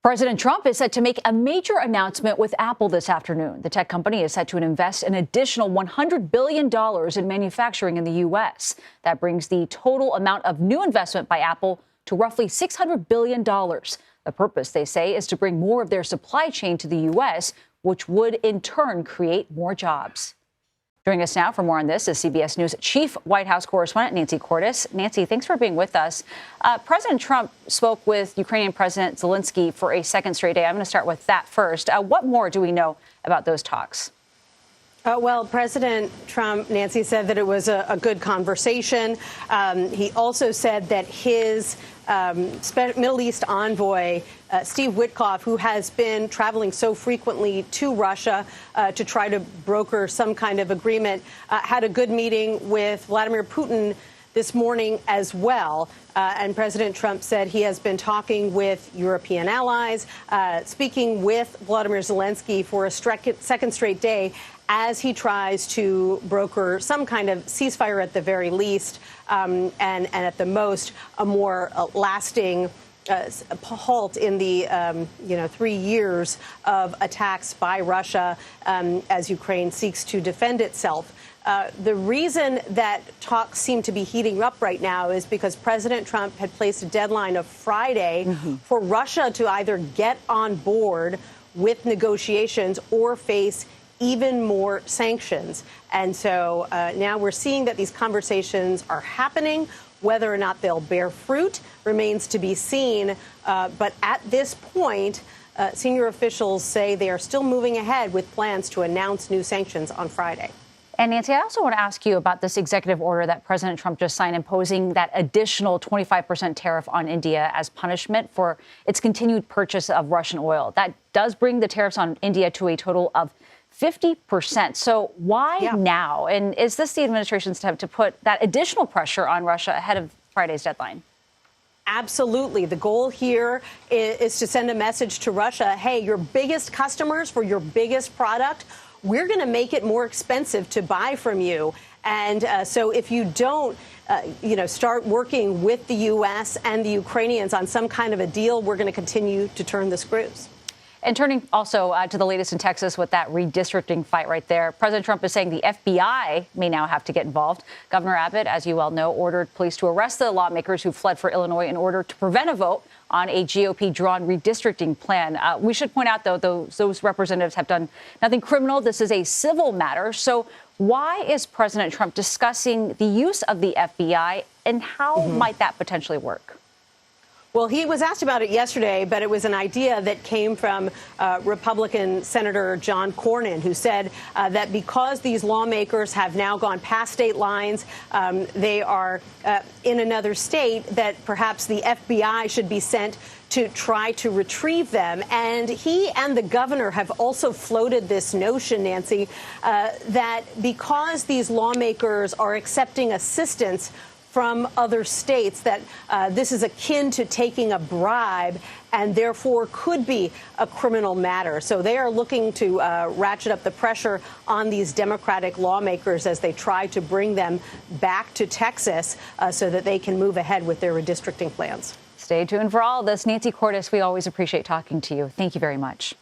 President Trump is set to make a major announcement with Apple this afternoon. The tech company is set to invest an additional $100 billion in manufacturing in the U.S. That brings the total amount of new investment by Apple to roughly $600 billion. The purpose, they say, is to bring more of their supply chain to the U.S., which would in turn create more jobs. Joining us now for more on this is CBS News Chief White House correspondent Nancy Cordes. Nancy, thanks for being with us. President Trump spoke with Ukrainian President Zelenskyy for a second straight day. I'm going to start with that first. What more do we know about those talks? Well, President Trump, Nancy, said that it was a good conversation. He also said that his Middle East envoy, Steve Witkoff, who has been traveling so frequently to Russia to try to broker some kind of agreement, had a good meeting with Vladimir Putin this morning as well. And President Trump said he has been talking with European allies, speaking with Volodymyr Zelenskyy for a second straight day as he tries to broker some kind of ceasefire at the very least, and at the most a more lasting halt in the 3 years of attacks by Russia as Ukraine seeks to defend itself. The reason that talks seem to be heating up right now is because President Trump had placed a deadline of Friday for Russia to either get on board with negotiations or face even more sanctions. And so now we're seeing that these conversations are happening. Whether or not they'll bear fruit remains to be seen. But at this point, senior officials say they are still moving ahead with plans to announce new sanctions on Friday. And Nancy, I also want to ask you about this executive order that President Trump just signed imposing that additional 25% tariff on India as punishment for its continued purchase of Russian oil. That does bring the tariffs on India to a total of 50%. So why now? And is this the administration's attempt to put that additional pressure on Russia ahead of Friday's deadline? Absolutely. The goal here is to send a message to Russia. Hey, your biggest customers for your biggest product, we're going to make it more expensive to buy from you. And so if you don't, start working with the U.S. and the Ukrainians on some kind of a deal, we're going to continue to turn the screws. And turning also to the latest in Texas with that redistricting fight right there, President Trump is saying the FBI may now have to get involved. Governor Abbott, as you well know, ordered police to arrest the lawmakers who fled for Illinois in order to prevent a vote on a GOP-drawn redistricting plan. We should point out, though, those representatives have done nothing criminal. This is a civil matter. So why is President Trump discussing the use of the FBI, and how might that potentially work? Well, he was asked about it yesterday, but it was an idea that came from Republican Senator John Cornyn, who said that because these lawmakers have now gone past state lines, they are in another state, that perhaps the FBI should be sent to try to retrieve them. And he and the governor have also floated this notion, Nancy, that because these lawmakers are accepting assistance from other states, that this is akin to taking a bribe and therefore could be a criminal matter. So they are looking to ratchet up the pressure on these Democratic lawmakers as they try to bring them back to Texas so that they can move ahead with their redistricting plans. Stay tuned for all this. Nancy Cordes, we always appreciate talking to you. Thank you very much.